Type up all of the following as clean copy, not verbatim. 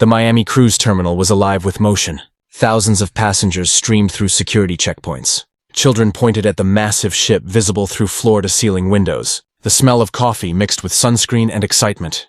The Miami cruise terminal was alive with motion. Thousands of passengers streamed through security checkpoints. Children pointed at the massive ship visible through floor-to-ceiling windows. The smell of coffee mixed with sunscreen and excitement.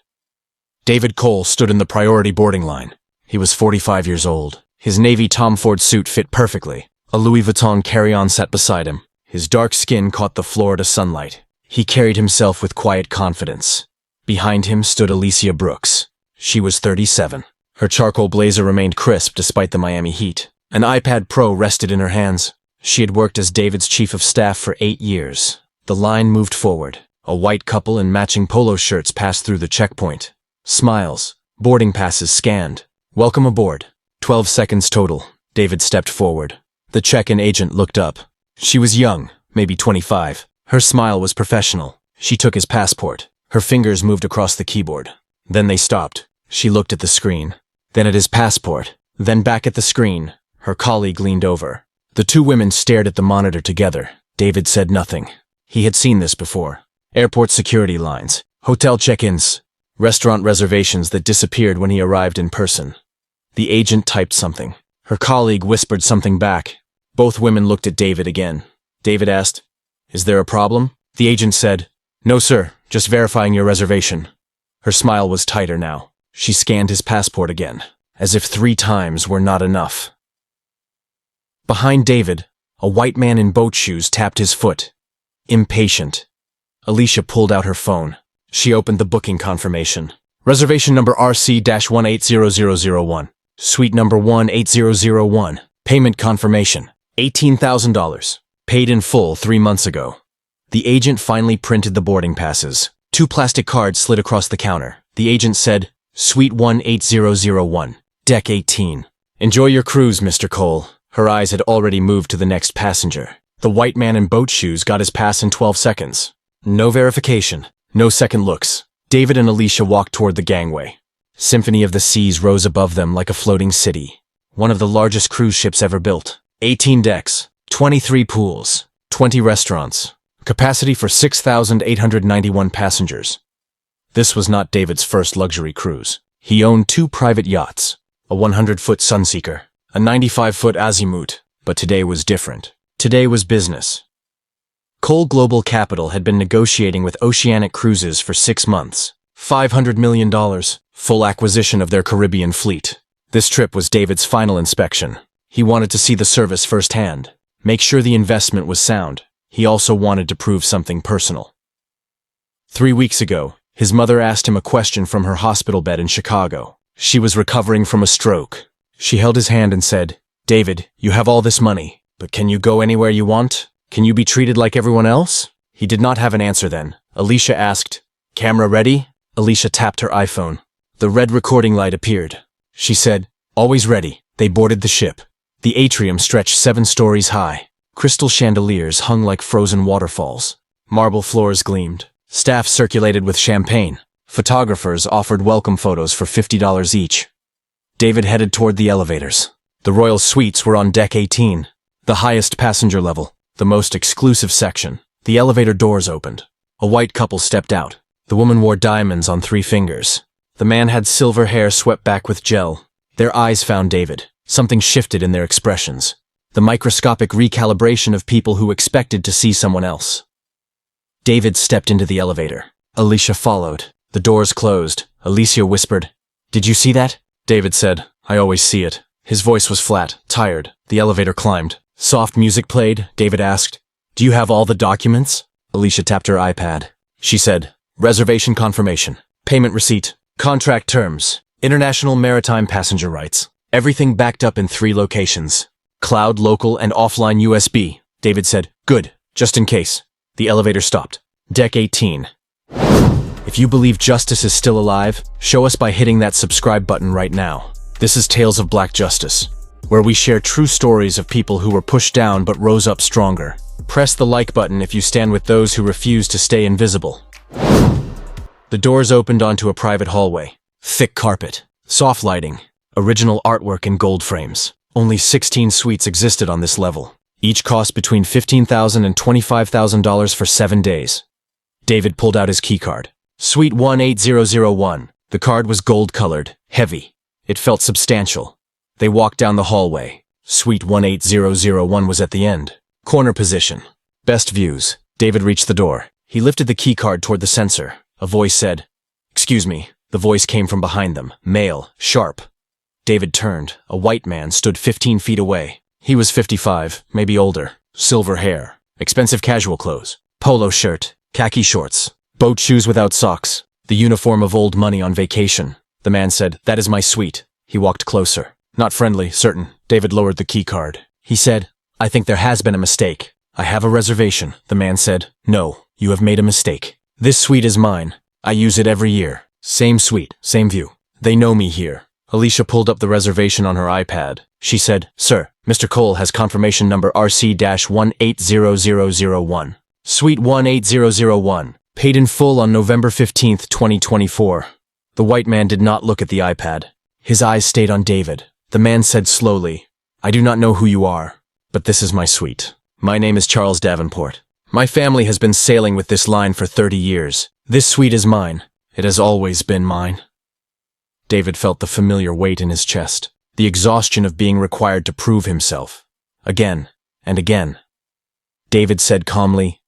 David Cole stood in the priority boarding line. He was 45 years old. His navy Tom Ford suit fit perfectly. A Louis Vuitton carry-on sat beside him. His dark skin caught the Florida sunlight. He carried himself with quiet confidence. Behind him stood Alicia Brooks. She was 37. Her charcoal blazer remained crisp despite the Miami heat. An iPad Pro rested in her hands. She had worked as David's chief of staff for 8 years. The line moved forward. A white couple in matching polo shirts passed through the checkpoint. Smiles. Boarding passes scanned. Welcome aboard. 12 seconds total. David stepped forward. The check-in agent looked up. She was young, maybe 25. Her smile was professional. She took his passport. Her fingers moved across the keyboard. Then they stopped. She looked at the screen. Then at his passport. Then back at the screen. Her colleague leaned over. The two women stared at the monitor together. David said nothing. He had seen this before. Airport security lines. Hotel check-ins. Restaurant reservations that disappeared when he arrived in person. The agent typed something. Her colleague whispered something back. Both women looked at David again. David asked, "Is there a problem?" The agent said, "No, sir, just verifying your reservation." Her smile was tighter now. She scanned his passport again, as if 3 times were not enough. Behind David, a white man in boat shoes tapped his foot. Impatient. Alicia pulled out her phone. She opened the booking confirmation. Reservation number RC-180001. Suite number 18001. Payment confirmation. $18,000. Paid in full 3 months ago. The agent finally printed the boarding passes. 2 plastic cards slid across the counter. The agent said, Suite 18001. Deck 18. Enjoy your cruise, Mr. Cole. Her eyes had already moved to the next passenger. The white man in boat shoes got his pass in 12 seconds. No verification. No second looks. David and Alicia walked toward the gangway. Symphony of the Seas rose above them like a floating city. One of the largest cruise ships ever built. 18 decks, 23 pools, 20 restaurants. Capacity for 6,891 passengers. This was not David's first luxury cruise. He owned 2 private yachts, a 100-foot Sunseeker, a 95-foot Azimut, but today was different. Today was business. Cole Global Capital had been negotiating with Oceanic Cruises for 6 months. $500 million, full acquisition of their Caribbean fleet. This trip was David's final inspection. He wanted to see the service firsthand, make sure the investment was sound. He also wanted to prove something personal. 3 weeks ago, his mother asked him a question from her hospital bed in Chicago. She was recovering from a stroke. She held his hand and said, "David, you have all this money, but can you go anywhere you want? Can you be treated like everyone else?" He did not have an answer then. Alicia asked, "Camera ready?" Alicia tapped her iPhone. The red recording light appeared. She said, "Always ready." They boarded the ship. The atrium stretched 7 stories high. Crystal chandeliers hung like frozen waterfalls. Marble floors gleamed. Staff circulated with champagne. Photographers offered welcome photos for $50 each. David headed toward the elevators. The royal suites were on deck 18, the highest passenger level, the most exclusive section. The elevator doors opened. A white couple stepped out. The woman wore diamonds on 3 fingers. The man had silver hair swept back with gel. Their eyes found David. Something shifted in their expressions. The microscopic recalibration of people who expected to see someone else. David stepped into the elevator. Alicia followed. The doors closed. Alicia whispered, "Did you see that?" David said, "I always see it." His voice was flat, tired. The elevator climbed. Soft music played. David asked, "Do you have all the documents?" Alicia tapped her iPad. She said, "Reservation confirmation, payment receipt, contract terms, international maritime passenger rights. Everything backed up in 3 locations. Cloud, local, and offline USB." David said, "Good, just in case." The elevator stopped. Deck 18. If you believe justice is still alive, show us by hitting that subscribe button right now. This is Tales of Black Justice, where we share true stories of people who were pushed down but rose up stronger. Press the like button if you stand with those who refuse to stay invisible. The doors opened onto a private hallway. Thick carpet, soft lighting, original artwork in gold frames. Only 16 suites existed on this level. Each cost between $15,000 and $25,000 for 7 days. David pulled out his keycard. Suite 18001. The card was gold-colored, heavy. It felt substantial. They walked down the hallway. Suite 18001 was at the end. Corner position. Best views. David reached the door. He lifted the keycard toward the sensor. A voice said, "Excuse me." The voice came from behind them. Male. Sharp. David turned. A white man stood 15 feet away. He was 55, maybe older. Silver hair. Expensive casual clothes. Polo shirt. Khaki shorts. Boat shoes without socks. The uniform of old money on vacation. The man said, "That is my suite." He walked closer. Not friendly, certain. David lowered the keycard. He said, "I think there has been a mistake. I have a reservation." The man said, "No, you have made a mistake. This suite is mine. I use it every year. Same suite, same view. They know me here." Alicia pulled up the reservation on her iPad. She said, "Sir, Mr. Cole has confirmation number RC-180001. Suite 18001. Paid in full on November 15th, 2024. The white man did not look at the iPad. His eyes stayed on David. The man said slowly, "I do not know who you are, but this is my suite. My name is Charles Davenport. My family has been sailing with this line for 30 years. This suite is mine. It has always been mine." David felt the familiar weight in his chest, the exhaustion of being required to prove himself. Again and again. David said calmly,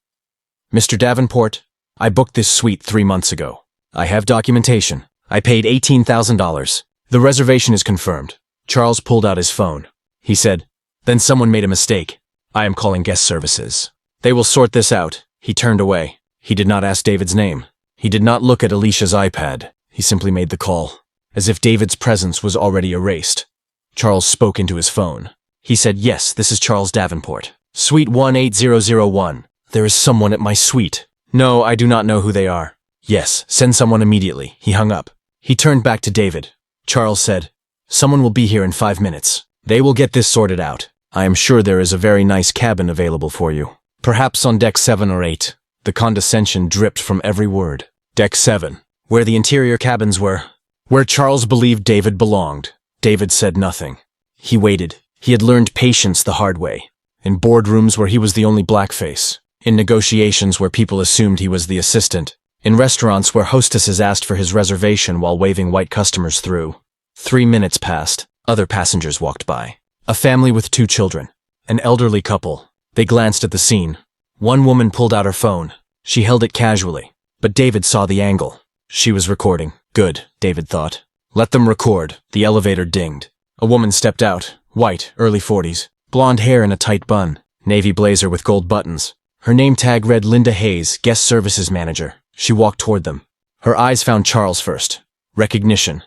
"Mr. Davenport, I booked this suite 3 months ago. I have documentation. I paid $18,000. The reservation is confirmed." Charles pulled out his phone. He said, "Then someone made a mistake. I am calling guest services. They will sort this out." He turned away. He did not ask David's name. He did not look at Alicia's iPad. He simply made the call, as if David's presence was already erased. Charles spoke into his phone. He said, "Yes, this is Charles Davenport. Suite 18001. There is someone at my suite. No, I do not know who they are. Yes, send someone immediately." He hung up. He turned back to David. Charles said, "Someone will be here in 5 minutes. They will get this sorted out. I am sure there is a very nice cabin available for you. Perhaps on deck 7 or 8. The condescension dripped from every word. Deck 7, where the interior cabins were. Where Charles believed David belonged. David said nothing. He waited. He had learned patience the hard way. In boardrooms where he was the only blackface. In negotiations where people assumed he was the assistant. In restaurants where hostesses asked for his reservation while waving white customers through. 3 minutes passed. Other passengers walked by. A family with 2 children. An elderly couple. They glanced at the scene. One woman pulled out her phone. She held it casually. But David saw the angle. She was recording. Good, David thought. Let them record. The elevator dinged. A woman stepped out. White, early 40s. Blonde hair in a tight bun. Navy blazer with gold buttons. Her name tag read Linda Hayes, Guest Services Manager. She walked toward them. Her eyes found Charles first. Recognition.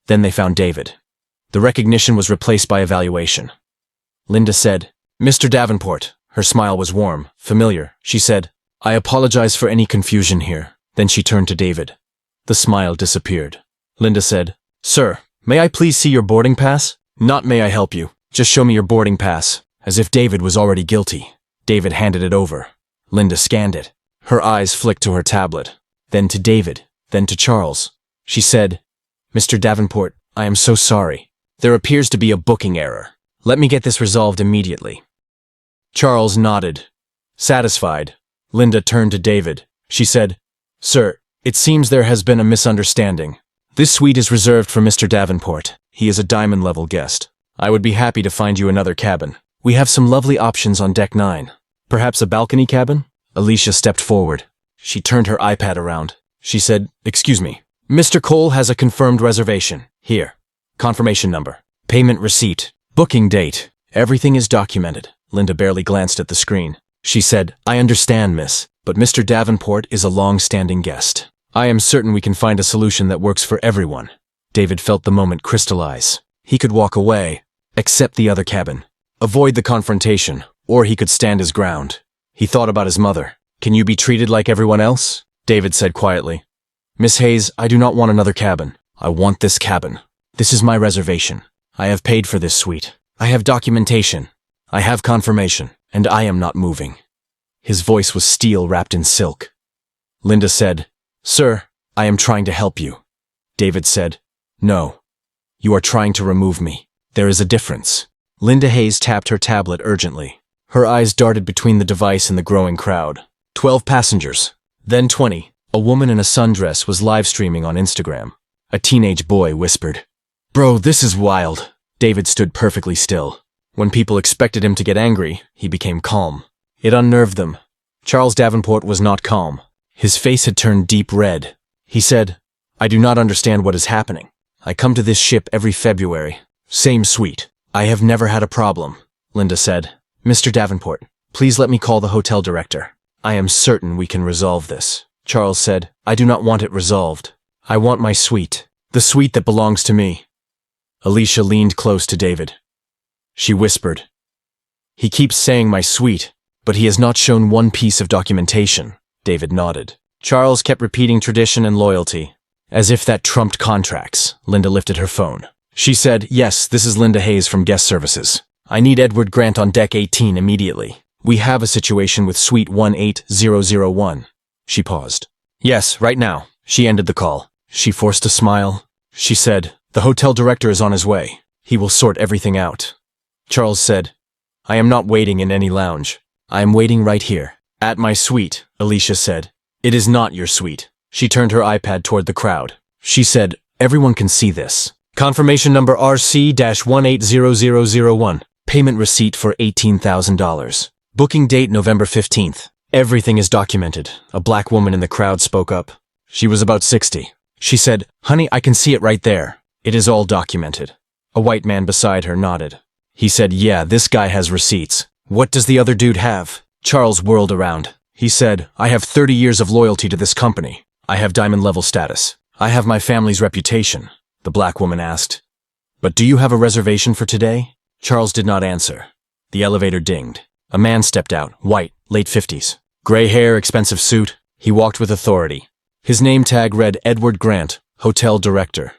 Then they found David. The recognition was replaced by evaluation. Linda said, "Mr. Davenport." Her smile was warm, familiar. She said, "I apologize for any confusion here." Then she turned to David. The smile disappeared. Linda said, "Sir, may I please see your boarding pass?" "Not may I help you. Just show me your boarding pass." As if David was already guilty. David handed it over. Linda scanned it. Her eyes flicked to her tablet. Then to David. Then to Charles. She said, "Mr. Davenport, I am so sorry. There appears to be a booking error. Let me get this resolved immediately." Charles nodded. Satisfied. Linda turned to David. She said, "Sir, it seems there has been a misunderstanding. This suite is reserved for Mr. Davenport. He is a diamond-level guest. I would be happy to find you another cabin. We have some lovely options on deck 9. Perhaps a balcony cabin?" Alicia stepped forward. She turned her iPad around. She said, "Excuse me. Mr. Cole has a confirmed reservation. Here. Confirmation number. Payment receipt. Booking date. Everything is documented." Linda barely glanced at the screen. She said, "I understand, miss, but Mr. Davenport is a long-standing guest. I am certain we can find a solution that works for everyone." David felt the moment crystallize. He could walk away, accept the other cabin, avoid the confrontation, or he could stand his ground. He thought about his mother. "Can you be treated like everyone else?" David said quietly. "Miss Hayes, I do not want another cabin. I want this cabin. This is my reservation. I have paid for this suite. I have documentation. I have confirmation, and I am not moving." His voice was steel wrapped in silk. Linda said, "Sir, I am trying to help you." David said, "No. You are trying to remove me. There is a difference." Linda Hayes tapped her tablet urgently. Her eyes darted between the device and the growing crowd. 12 passengers. Then 20. A woman in a sundress was live streaming on Instagram. A teenage boy whispered, Bro, this is wild. David stood perfectly still. When people expected him to get angry, he became calm. It unnerved them. Charles Davenport was not calm. His face had turned deep red. He said, I do not understand what is happening. I come to this ship every February. Same suite. I have never had a problem. Linda said, Mr. Davenport, please let me call the hotel director. I am certain we can resolve this. Charles said, I do not want it resolved. I want my suite. The suite that belongs to me. Alicia leaned close to David. She whispered, He keeps saying my suite, but he has not shown one piece of documentation. David nodded. Charles kept repeating tradition and loyalty. As if that trumped contracts, Linda lifted her phone. She said, Yes, this is Linda Hayes from Guest Services. I need Edward Grant on deck 18 immediately. We have a situation with suite 18001. She paused. Yes, right now. She ended the call. She forced a smile. She said, The hotel director is on his way. He will sort everything out. Charles said, I am not waiting in any lounge. I am waiting right here. At my suite, Alicia said. It is not your suite. She turned her iPad toward the crowd. She said, Everyone can see this. Confirmation number RC-180001. Payment receipt for $18,000. Booking date November 15th. Everything is documented. A black woman in the crowd spoke up. She was about 60. She said, Honey, I can see it right there. It is all documented. A white man beside her nodded. He said, Yeah, this guy has receipts. What does the other dude have? Charles whirled around. He said, I have 30 years of loyalty to this company. I have diamond level status. I have my family's reputation. The black woman asked. But do you have a reservation for today? Charles did not answer. The elevator dinged. A man stepped out, white, late 50s. Gray hair, expensive suit. He walked with authority. His name tag read Edward Grant, Hotel Director.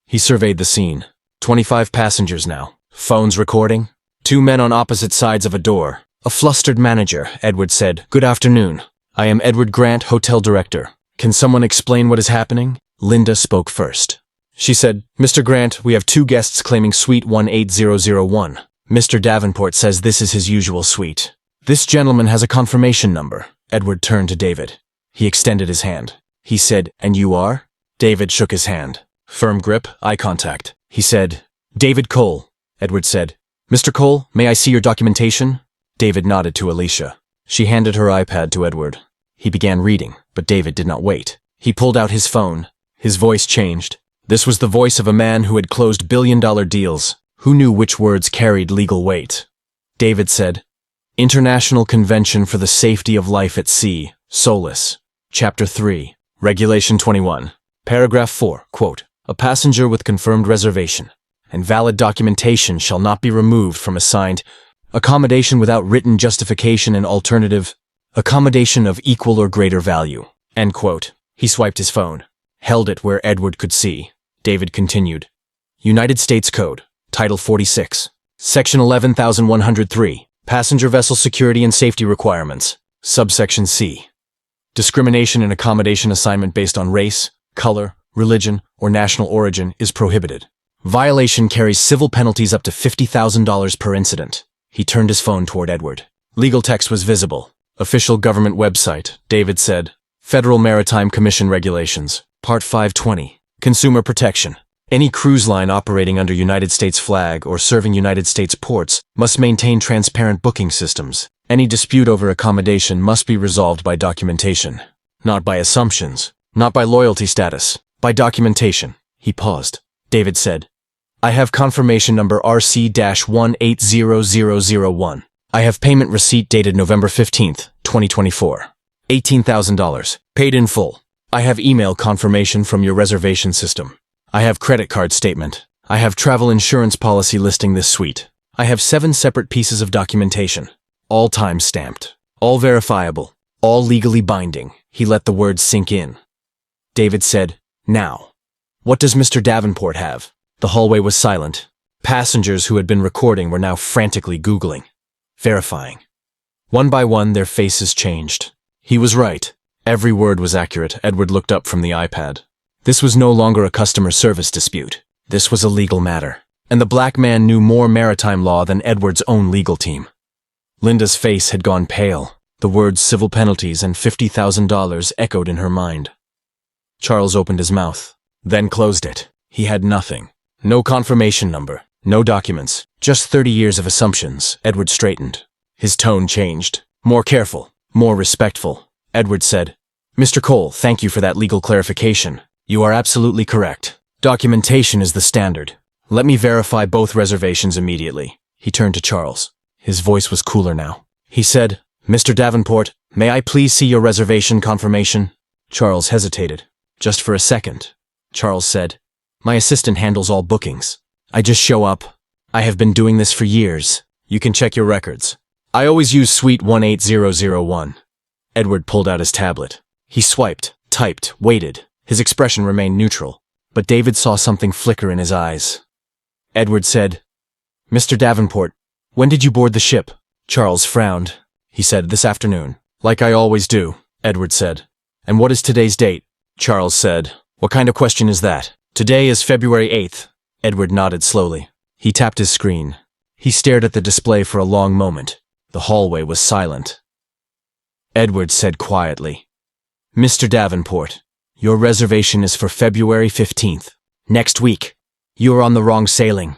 He surveyed the scene. 25 passengers now. Phones recording. 2 men on opposite sides of a door. A flustered manager, Edward said, Good afternoon. I am Edward Grant, Hotel Director. Can someone explain what is happening? Linda spoke first. She said, Mr. Grant, we have 2 guests claiming suite 18001. Mr. Davenport says this is his usual suite. This gentleman has a confirmation number. Edward turned to David. He extended his hand. He said, And you are? David shook his hand. Firm grip, eye contact. He said, David Cole. Edward said, Mr. Cole, may I see your documentation? David nodded to Alicia. She handed her iPad to Edward. He began reading, but David did not wait. He pulled out his phone. His voice changed. This was the voice of a man who had closed billion-dollar deals. Who knew which words carried legal weight? David said, International Convention for the Safety of Life at Sea, SOLAS. Chapter 3, Regulation 21. Paragraph 4, quote, A passenger with confirmed reservation and valid documentation shall not be removed from assigned accommodation without written justification and alternative accommodation of equal or greater value. End quote. He swiped his phone, held it where Edward could see. David continued. United States Code, Title 46, Section 11103, Passenger Vessel Security and Safety Requirements, Subsection C. Discrimination in accommodation assignment based on race, color, religion, or national origin is prohibited. Violation carries civil penalties up to $50,000 per incident. He turned his phone toward Edward. Legal text was visible. Official government website, David said. Federal Maritime Commission Regulations, Part 520. Consumer Protection. Any cruise line operating under United States flag or serving United States ports must maintain transparent booking systems. Any dispute over accommodation must be resolved by documentation. Not by assumptions. Not by loyalty status. By documentation. He paused. David said, I have confirmation number RC-180001. I have payment receipt dated November 15th, 2024. $18,000. Paid in full. I have email confirmation from your reservation system. I have credit card statement. I have travel insurance policy listing this suite. I have 7 separate pieces of documentation. All time-stamped. All verifiable. All legally binding. He let the words sink in. David said, Now. What does Mr. Davenport have? The hallway was silent. Passengers who had been recording were now frantically Googling. Verifying. One by one, their faces changed. He was right. Every word was accurate. Edward looked up from the iPad. This was no longer a customer service dispute. This was a legal matter. And the black man knew more maritime law than Edward's own legal team. Linda's face had gone pale. The words civil penalties and $50,000 echoed in her mind. Charles opened his mouth, then closed it. He had nothing. No confirmation number, no documents, just 30 years of assumptions. Edward straightened. His tone changed. More careful, more respectful. Edward said, Mr. Cole, thank you for that legal clarification. You are absolutely correct. Documentation is the standard. Let me verify both reservations immediately. He turned to Charles. His voice was cooler now. He said, Mr. Davenport, may I please see your reservation confirmation? Charles hesitated. Just for a second. Charles said, My assistant handles all bookings. I just show up. I have been doing this for years. You can check your records. I always use suite 18001. Edward pulled out his tablet. He swiped, typed, waited. His expression remained neutral, but David saw something flicker in his eyes. Edward said, Mr. Davenport, when did you board the ship? Charles frowned. He said, This afternoon. Like I always do, Edward said. And what is today's date? Charles said, What kind of question is that? Today is February 8th. Edward nodded slowly. He tapped his screen. He stared at the display for a long moment. The hallway was silent. Edward said quietly, Mr. Davenport, your reservation is for February 15th. Next week. You are on the wrong sailing.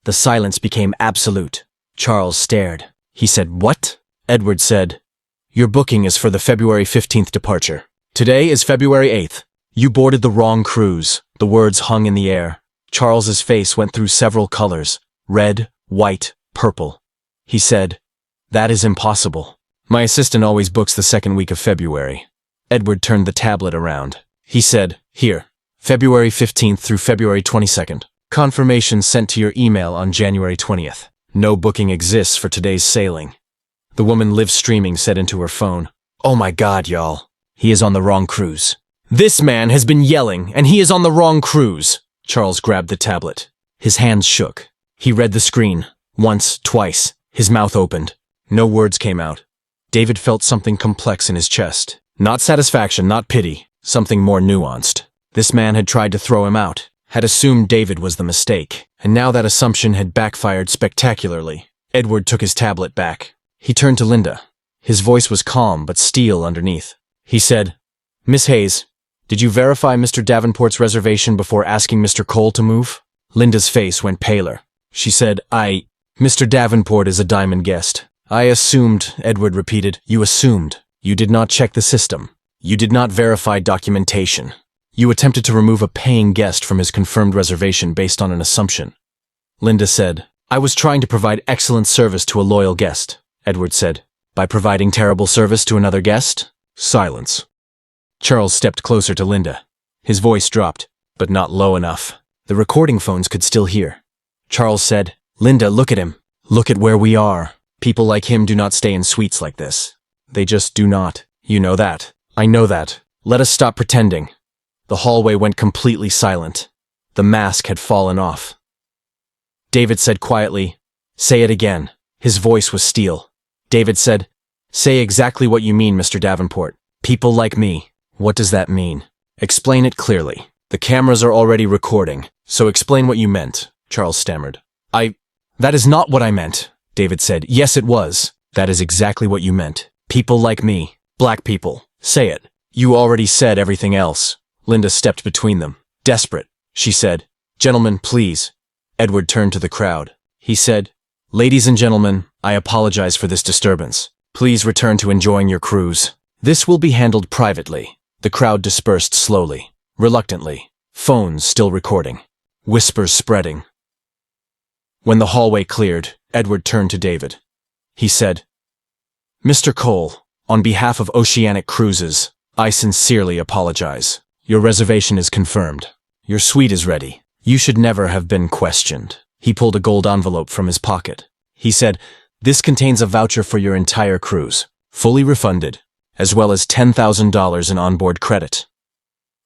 The silence became absolute. Charles stared. He said, What? Edward said, Your booking is for the February 15th departure. Today is February 8th. You boarded the wrong cruise. The words hung in the air. Charles's face went through several colors. Red, white, purple. He said, That is impossible. My assistant always books the second week of February. Edward turned the tablet around. He said, Here, February 15th through February 22nd. Confirmation sent to your email on January 20th. No booking exists for today's sailing. The woman live streaming said into her phone, Oh my God, y'all. He is on the wrong cruise. This man has been yelling, and he is on the wrong cruise. Charles grabbed the tablet. His hands shook. He read the screen. Once, twice. His mouth opened. No words came out. David felt something complex in his chest. Not satisfaction, not pity. Something more nuanced. This man had tried to throw him out, had assumed David was the mistake, and now that assumption had backfired spectacularly. Edward took his tablet back. He turned to Linda. His voice was calm but steel underneath. He said, Miss Hayes, did you verify Mr. Davenport's reservation before asking Mr. Cole to move? Linda's face went paler. She said, Mr. Davenport is a diamond guest. I assumed, Edward repeated. You assumed. You did not check the system. You did not verify documentation. You attempted to remove a paying guest from his confirmed reservation based on an assumption. Linda said, I was trying to provide excellent service to a loyal guest, Edward said. By providing terrible service to another guest? Silence. Charles stepped closer to Linda. His voice dropped, but not low enough. The recording phones could still hear. Charles said, Linda, look at him. Look at where we are. People like him do not stay in suites like this. They just do not. You know that. I know that. Let us stop pretending. The hallway went completely silent. The mask had fallen off. David said quietly, Say it again. His voice was steel. David said, Say exactly what you mean, Mr. Davenport. People like me. What does that mean? Explain it clearly. The cameras are already recording, so explain what you meant, Charles stammered. That is not what I meant, David said. Yes, it was. That is exactly what you meant. People like me. Black people. Say it. You already said everything else. Linda stepped between them. Desperate, she said. Gentlemen, please. Edward turned to the crowd. He said, Ladies and gentlemen, I apologize for this disturbance. Please return to enjoying your cruise. This will be handled privately. The crowd dispersed slowly, reluctantly. Phones still recording. Whispers spreading. When the hallway cleared, Edward turned to David. He said, Mr. Cole, on behalf of Oceanic Cruises, I sincerely apologize. Your reservation is confirmed. Your suite is ready. You should never have been questioned. He pulled a gold envelope from his pocket. He said, This contains a voucher for your entire cruise, fully refunded, as well as $10,000 in onboard credit.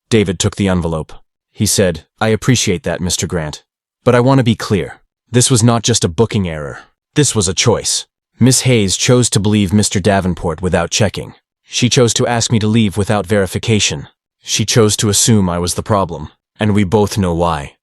David took the envelope. He said, I appreciate that, Mr. Grant. But I want to be clear. This was not just a booking error. This was a choice. Miss Hayes chose to believe Mr. Davenport without checking. She chose to ask me to leave without verification. She chose to assume I was the problem. And we both know why.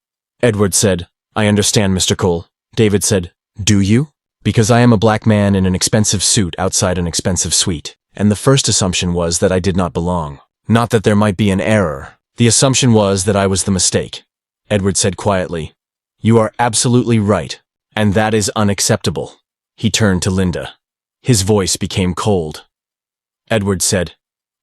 Edward said, I understand, Mr. Cole. David said, Do you? Because I am a black man in an expensive suit outside an expensive suite. And the first assumption was that I did not belong. Not that there might be an error. The assumption was that I was the mistake. Edward said quietly, You are absolutely right, and that is unacceptable. He turned to Linda. His voice became cold. Edward said,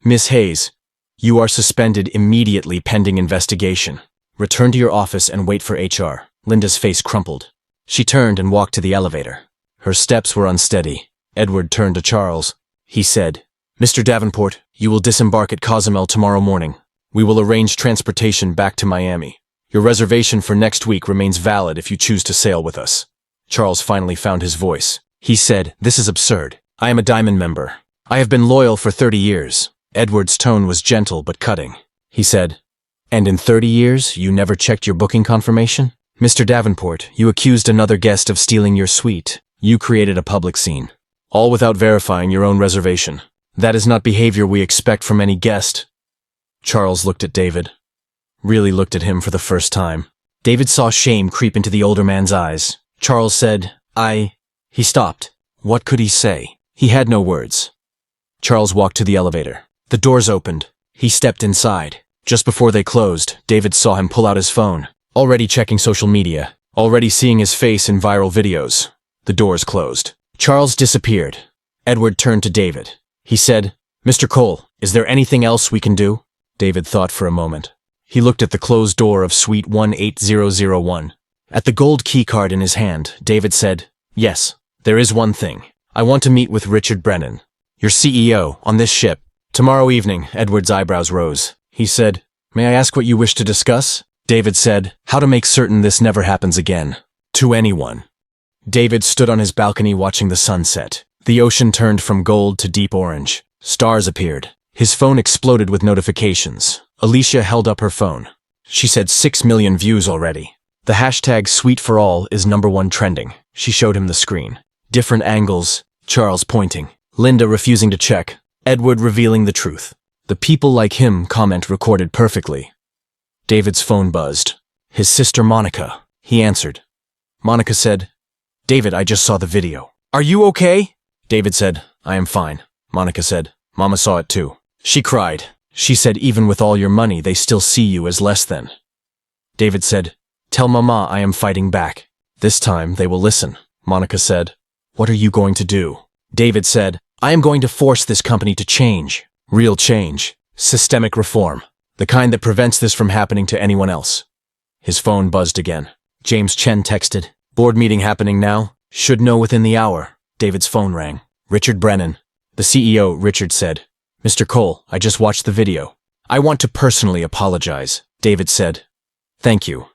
Miss Hayes, you are suspended immediately pending investigation. Return to your office and wait for HR. Linda's face crumpled. She turned and walked to the elevator. Her steps were unsteady. Edward turned to Charles. He said, Mr. Davenport, you will disembark at Cozumel tomorrow morning. We will arrange transportation back to Miami. Your reservation for next week remains valid if you choose to sail with us. Charles finally found his voice. He said, This is absurd. I am a Diamond member. I have been loyal for 30 years. Edward's tone was gentle but cutting. He said, And in 30 years, you never checked your booking confirmation? Mr. Davenport, you accused another guest of stealing your suite. You created a public scene. All without verifying your own reservation. That is not behavior we expect from any guest. Charles looked at David. Really looked at him for the first time. David saw shame creep into the older man's eyes. Charles said, He stopped. What could he say? He had no words. Charles walked to the elevator. The doors opened. He stepped inside. Just before they closed, David saw him pull out his phone. Already checking social media. Already seeing his face in viral videos. The doors closed. Charles disappeared. Edward turned to David. He said, Mr. Cole, is there anything else we can do? David thought for a moment. He looked at the closed door of Suite 18001. At the gold keycard in his hand, David said, Yes, there is one thing. I want to meet with Richard Brennan, your CEO, on this ship. Tomorrow evening. Edward's eyebrows rose. He said, May I ask what you wish to discuss? David said, How to make certain this never happens again. To anyone. David stood on his balcony watching the sunset. The ocean turned from gold to deep orange. Stars appeared. His phone exploded with notifications. Alicia held up her phone. She said 6 million views already. The hashtag Sweet for All is #1 trending. She showed him the screen. Different angles, Charles pointing. Linda refusing to check. Edward revealing the truth. The people like him comment recorded perfectly. David's phone buzzed. His sister Monica. He answered. Monica said, David, I just saw the video. Are you okay? David said, I am fine. Monica said, Mama saw it too. She cried. She said, even with all your money, they still see you as less than. David said, Tell Mama I am fighting back. This time they will listen. Monica said, What are you going to do? David said, I am going to force this company to change. Real change. Systemic reform. The kind that prevents this from happening to anyone else. His phone buzzed again. James Chen texted, Board meeting happening now. Should know within the hour. David's phone rang. Richard Brennan. The CEO, Richard said, Mr. Cole, I just watched the video. I want to personally apologize. David said, Thank you.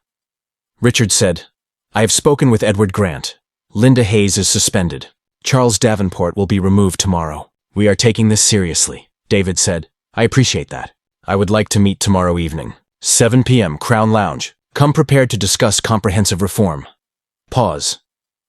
Richard said, I have spoken with Edward Grant. Linda Hayes is suspended. Charles Davenport will be removed tomorrow. We are taking this seriously. David said, I appreciate that. I would like to meet tomorrow evening. 7 p.m. Crown Lounge. Come prepared to discuss comprehensive reform. Pause.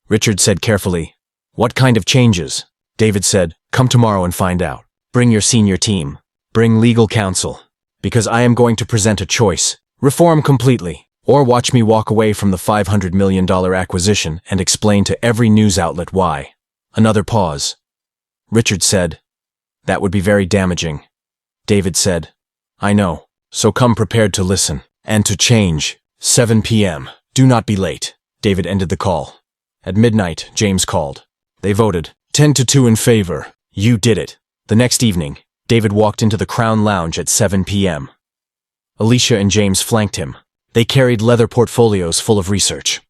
Richard said carefully, What kind of changes? David said, Come tomorrow and find out. Bring your senior team. Bring legal counsel. Because I am going to present a choice. Reform completely. Or watch me walk away from the $500 million acquisition and explain to every news outlet why. Another pause. Richard said, That would be very damaging. David said, I know. So come prepared to listen. And to change. 7 p.m. Do not be late. David ended the call. At midnight, James called. They voted. 10-2 in favor. You did it. The next evening, David walked into the Crown Lounge at 7 p.m. Alicia and James flanked him. They carried leather portfolios full of research.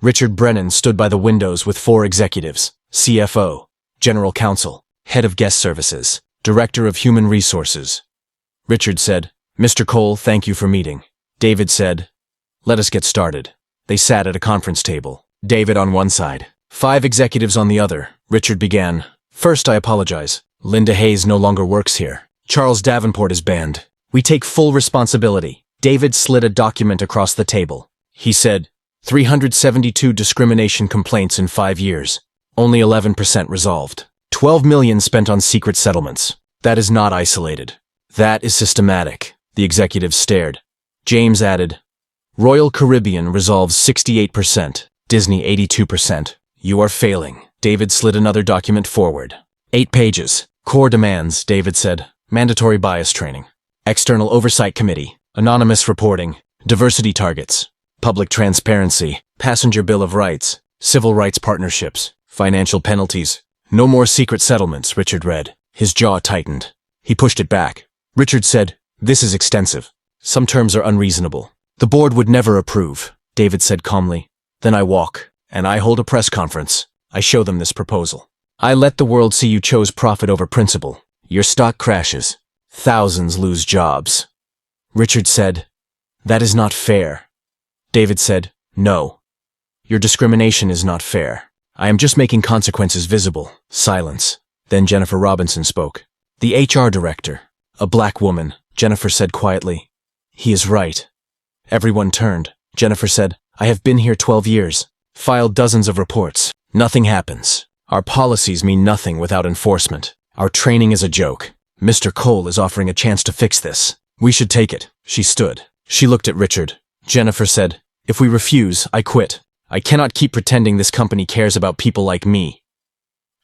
Richard Brennan stood by the windows with 4 executives, CFO, General Counsel, Head of Guest Services, Director of Human Resources. Richard said, Mr. Cole, thank you for meeting. David said, Let us get started. They sat at a conference table. David on one side, 5 executives on the other. Richard began, First, I apologize. Linda Hayes no longer works here. Charles Davenport is banned. We take full responsibility. David slid a document across the table. He said, 372 discrimination complaints in 5 years. Only 11% resolved. 12 million spent on secret settlements. That is not isolated. That is systematic. The executives stared. James added, Royal Caribbean resolves 68%. Disney 82%. You are failing. David slid another document forward. 8 pages. Core demands, David said. Mandatory bias training. External Oversight Committee. Anonymous reporting. Diversity targets. public transparency, passenger bill of rights, civil rights partnerships, financial penalties. No more secret settlements, Richard read. His jaw tightened. He pushed it back. Richard said, "This is extensive. Some terms are unreasonable. The board would never approve," David said calmly. "Then I walk, and I hold a press conference. I show them this proposal. I let the world see you chose profit over principle. Your stock crashes. Thousands lose jobs." Richard said, "That is not fair." David said, "No. Your discrimination is not fair. I am just making consequences visible." Silence. Then Jennifer Robinson spoke. "The HR director, a black woman," Jennifer said quietly. "He is right." Everyone turned. Jennifer said, "I have been here 12 years, filed dozens of reports. Nothing happens. Our policies mean nothing without enforcement. Our training is a joke. Mr. Cole is offering a chance to fix this. We should take it." She stood. She looked at Richard. Jennifer said, "If we refuse, I quit. I cannot keep pretending this company cares about people like me."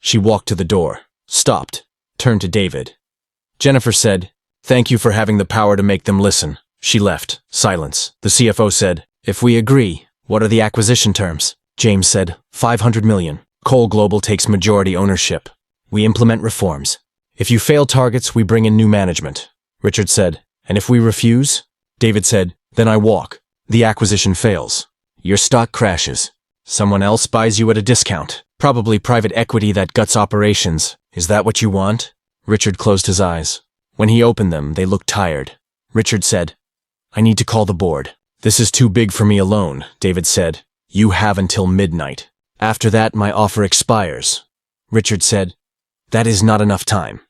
She walked to the door, stopped, turned to David. Jennifer said, "Thank you for having the power to make them listen." She left. Silence. The CFO said, "If we agree, what are the acquisition terms?" James said, $500 million. Cole Global takes majority ownership. We implement reforms. If you fail targets, we bring in new management. Richard said, "And if we refuse?" David said, "Then I walk. The acquisition fails. Your stock crashes. Someone else buys you at a discount. Probably private equity that guts operations. Is that what you want?" Richard closed his eyes. When he opened them, they looked tired. Richard said, "I need to call the board." "This is too big for me alone," David said. "You have until midnight. After that, my offer expires." Richard said, "That is not enough time."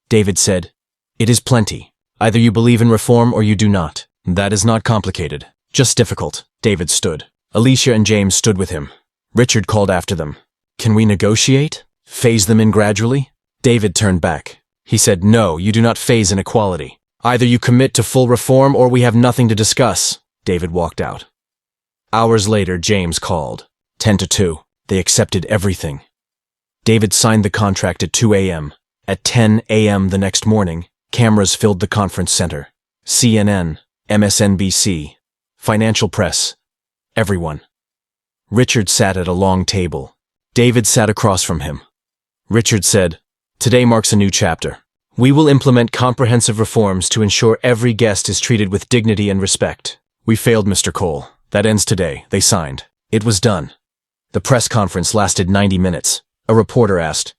David said, "It is plenty. Either you believe in reform or you do not. That is not complicated, just difficult." David stood. Alicia and James stood with him. Richard called after them, "Can we negotiate? Phase them in gradually?" David turned back. He said, "No, you do not phase inequality. Either you commit to full reform or we have nothing to discuss." David walked out. Hours later, James called. 10 to 2. They accepted everything. David signed the contract at 2 a.m. At 10 a.m. the next morning, cameras filled the conference center. CNN, MSNBC, financial press, everyone. Richard sat at a long table. David sat across from him. Richard said, "Today marks a new chapter. We will implement comprehensive reforms to ensure every guest is treated with dignity and respect. We failed, Mr. Cole. That ends today." They signed. It was done. The press conference lasted 90 minutes. A reporter asked,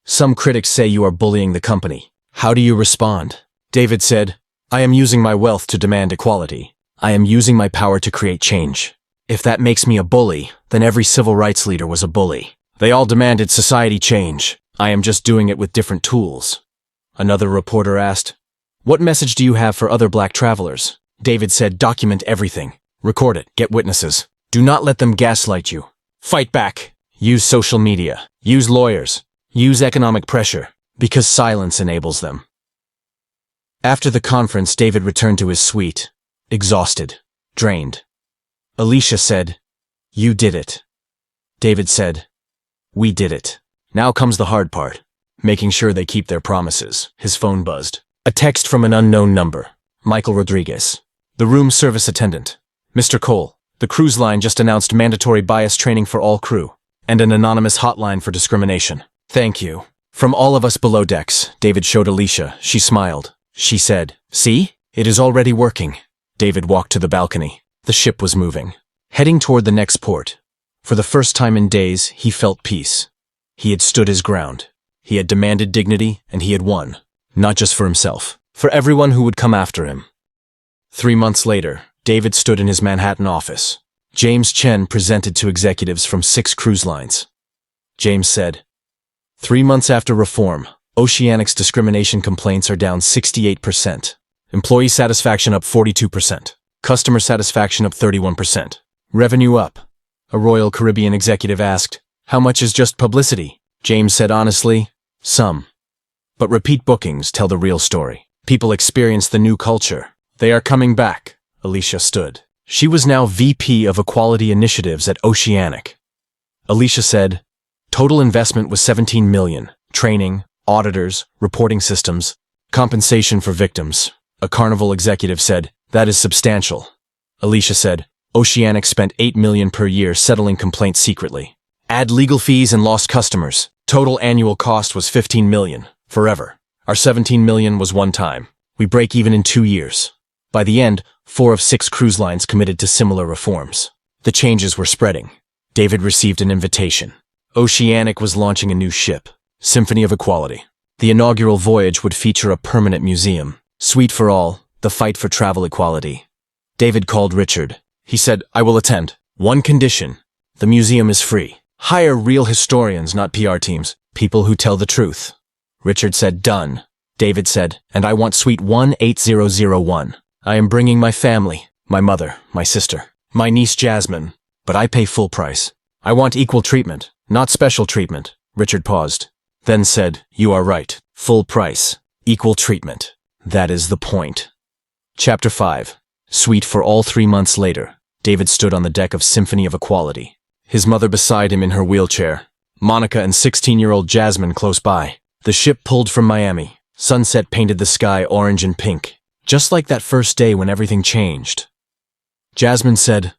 "Some critics say you are bullying the company. How do you respond?" David said, "I am using my wealth to demand equality. I am using my power to create change. If that makes me a bully, then every civil rights leader was a bully. They all demanded society change. I am just doing it with different tools." Another reporter asked, "What message do you have for other black travelers?" David said, "Document everything. Record it. Get witnesses. Do not let them gaslight you. Fight back. Use social media. Use lawyers. Use economic pressure, because silence enables them." After the conference, David returned to his suite, exhausted, drained. Alicia said, "You did it." David said, "We did it. Now comes the hard part, making sure they keep their promises." His phone buzzed. A text from an unknown number. Michael Rodriguez. The room service attendant. "Mr. Cole, the cruise line just announced mandatory bias training for all crew, and an anonymous hotline for discrimination. Thank you." From all of us below decks, David showed Alicia. She smiled. She said, "See? It is already working." David walked to the balcony. The ship was moving, heading toward the next port. For the first time in days, he felt peace. He had stood his ground. He had demanded dignity, and he had won. Not just for himself, for everyone who would come after him. 3 months later, David stood in his Manhattan office. James Chen presented to executives from 6 cruise lines. James said, 3 months after reform, Oceanic's discrimination complaints are down 68%. Employee satisfaction up 42%. Customer satisfaction up 31%. Revenue up. A Royal Caribbean executive asked, "How much is just publicity?" James said honestly, "Some. But repeat bookings tell the real story. People experience the new culture. They are coming back." Alicia stood. She was now VP of Equality Initiatives at Oceanic. Alicia said, "Total investment was $17 million. Training, auditors, reporting systems, compensation for victims." A Carnival executive said, "That is substantial." Alicia said, Oceanic spent $8 million per year settling complaints secretly. Add legal fees and lost customers. Total annual cost was $15 million. Forever. Our $17 million was one time. We break even in 2 years. By the end, 4 of 6 cruise lines committed to similar reforms. The changes were spreading. David received an invitation. Oceanic was launching a new ship, Symphony of Equality. The inaugural voyage would feature a permanent museum. Suite for all, the fight for travel equality. David called Richard. He said, "I will attend. One condition. The museum is free. Hire real historians, not PR teams. People who tell the truth." Richard said, "Done." David said, "And I want suite 18001. I am bringing my family, my mother, my sister, my niece Jasmine, but I pay full price. I want equal treatment, not special treatment." Richard paused, then said, "You are right. Full price. Equal treatment. That is the point." Chapter 5. Suite for all. 3 months later, David stood on the deck of Symphony of Equality. His mother beside him in her wheelchair. Monica and 16-year-old Jasmine close by. The ship pulled from Miami. Sunset painted the sky orange and pink, just like that first day when everything changed. Jasmine said,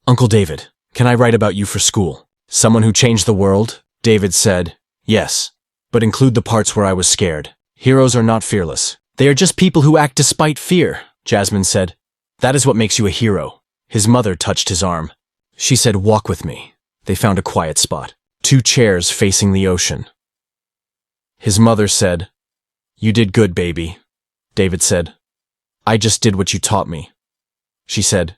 "Uncle David, can I write about you for school? Someone who changed the world?" David said, "Yes, but include the parts where I was scared. Heroes are not fearless. They are just people who act despite fear." Jasmine said, "That is what makes you a hero." His mother touched his arm. She said, "Walk with me." They found a quiet spot. 2 chairs facing the ocean. His mother said, "You did good, baby." David said, "I just did what you taught me." She said,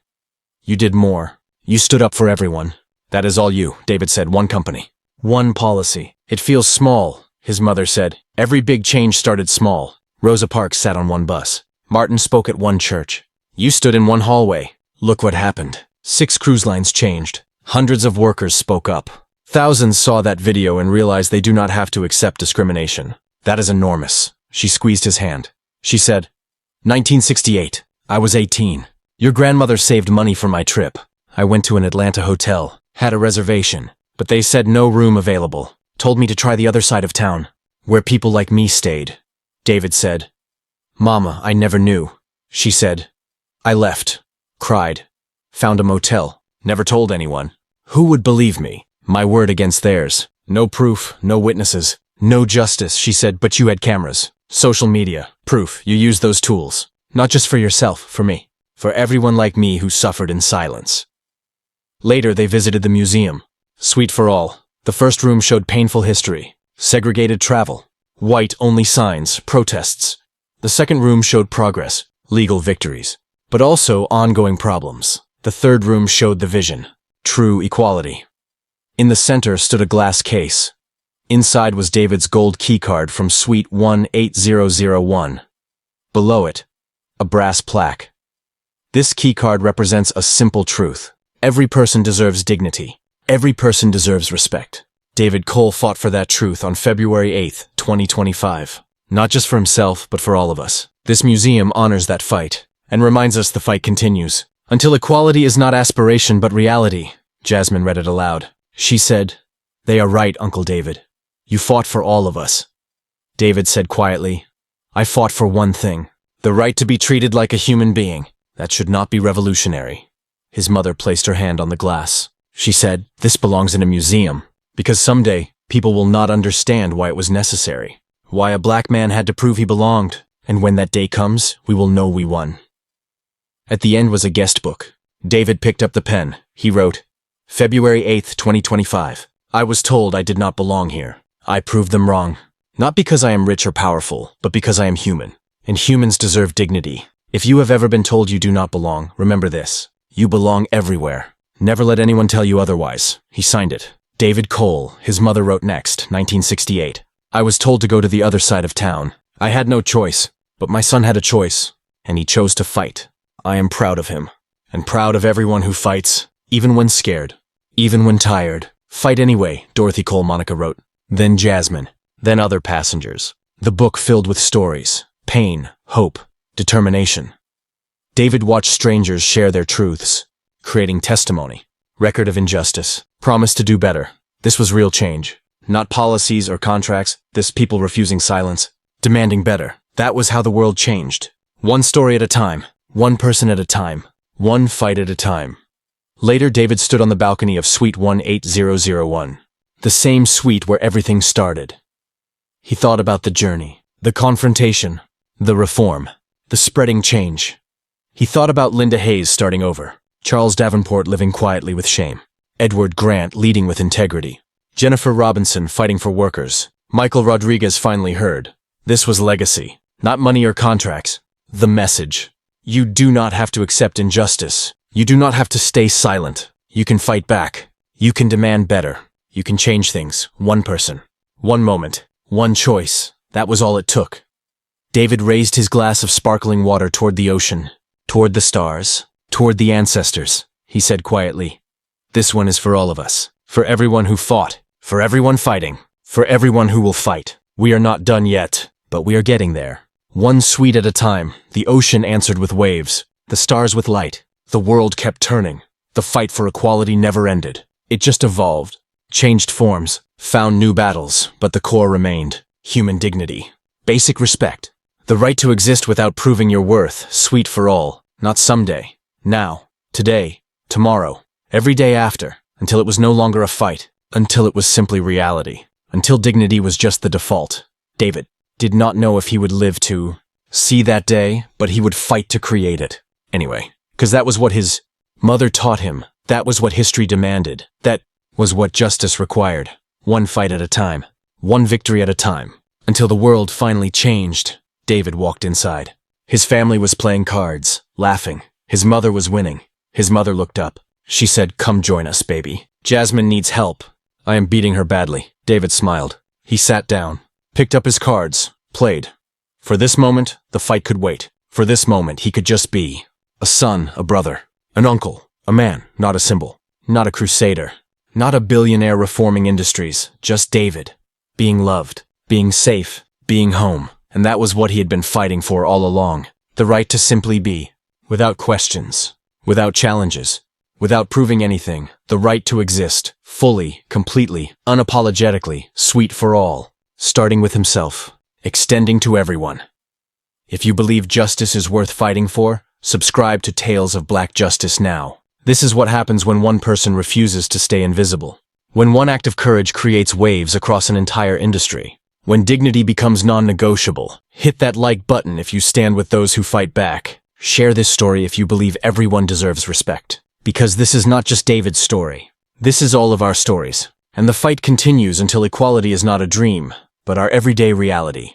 "You did more. You stood up for everyone." "That is all you," David said. "One company. One policy. It feels small," his mother said. "Every big change started small." Rosa Parks sat on one bus. Martin spoke at one church. You stood in one hallway. Look what happened. 6 cruise lines changed. Hundreds of workers spoke up. Thousands saw that video and realized they do not have to accept discrimination. That is enormous. She squeezed his hand. She said, 1968. I was 18. Your grandmother saved money for my trip. I went to an Atlanta hotel, had a reservation, but they said no room available. Told me to try the other side of town, where people like me stayed. David said, "Mama, I never knew." She said, "I left, cried, found a motel, never told anyone. Who would believe me? My word against theirs. No proof, no witnesses, no justice," she said, "but you had cameras, social media, proof. You used those tools. Not just for yourself, for me. For everyone like me who suffered in silence." Later, they visited the museum. Suite for all. The first room showed painful history, segregated travel, white-only signs, protests. The second room showed progress, legal victories, but also ongoing problems. The third room showed the vision, true equality. In the center stood a glass case. Inside was David's gold keycard from Suite 18001. Below it, a brass plaque. This keycard represents a simple truth. Every person deserves dignity. Every person deserves respect. David Cole fought for that truth on February 8, 2025. Not just for himself, but for all of us. This museum honors that fight and reminds us the fight continues. Until equality is not aspiration but reality. Jasmine read it aloud. She said, "They are right, Uncle David. You fought for all of us." David said quietly, "I fought for one thing. The right to be treated like a human being. That should not be revolutionary." His mother placed her hand on the glass. She said, "This belongs in a museum, because someday people will not understand why it was necessary, why a black man had to prove he belonged, and when that day comes, we will know we won." At the end was a guest book. David picked up the pen. He wrote, February 8, 2025. I was told I did not belong here. I proved them wrong. Not because I am rich or powerful, but because I am human. And humans deserve dignity. If you have ever been told you do not belong, remember this. You belong everywhere. Never let anyone tell you otherwise. He signed it. David Cole, his mother wrote next, 1968. I was told to go to the other side of town. I had no choice, but my son had a choice, and he chose to fight. I am proud of him, and proud of everyone who fights, even when scared, even when tired. Fight anyway, Dorothy Cole Monica wrote. Then Jasmine, then other passengers. The book filled with stories, pain, hope, determination. David watched strangers share their truths, creating testimony, record of injustice, promise to do better. This was real change. Not policies or contracts, this people refusing silence, demanding better. That was how the world changed. One story at a time, one person at a time, one fight at a time. Later, David stood on the balcony of Suite 18001, the same suite where everything started. He thought about the journey, the confrontation, the reform, the spreading change. He thought about Linda Hayes starting over, Charles Davenport living quietly with shame, Edward Grant leading with integrity, Jennifer Robinson fighting for workers, Michael Rodriguez finally heard. This was legacy, not money or contracts. The message. You do not have to accept injustice. You do not have to stay silent. You can fight back. You can demand better. You can change things. One person. One moment. One choice. That was all it took. David raised his glass of sparkling water toward the ocean, toward the stars, toward the ancestors. He said quietly, "This one is for all of us. For everyone who fought. For everyone fighting. For everyone who will fight. We are not done yet, but we are getting there. One suite at a time, the ocean answered with waves, the stars with light. The world kept turning. The fight for equality never ended. It just evolved, changed forms, found new battles, but the core remained. Human dignity. Basic respect. The right to exist without proving your worth, sweet for all, not someday. Now, today, tomorrow, every day after, until it was no longer a fight, until it was simply reality, until dignity was just the default. David did not know if he would live to see that day, but he would fight to create it. Anyway, because that was what his mother taught him. That was what history demanded. That was what justice required. One fight at a time. One victory at a time. Until the world finally changed. David walked inside. His family was playing cards, laughing. His mother was winning. His mother looked up. She said, "Come join us, baby. Jasmine needs help. I am beating her badly." David smiled. He sat down, picked up his cards, played. For this moment, the fight could wait. For this moment, he could just be a son, a brother, an uncle, a man, not a symbol, not a crusader, not a billionaire reforming industries, just David. Being loved, being safe, being home. And that was what he had been fighting for all along. The right to simply be, without questions, without challenges, without proving anything. The right to exist, fully, completely, unapologetically, sweet for all, starting with himself, extending to everyone. If you believe justice is worth fighting for, subscribe to Tales of Black Justice now. This is what happens when one person refuses to stay invisible. When one act of courage creates waves across an entire industry. When dignity becomes non-negotiable. Hit that like button if you stand with those who fight back. Share this story if you believe everyone deserves respect. Because this is not just David's story. This is all of our stories. And the fight continues until equality is not a dream, but our everyday reality.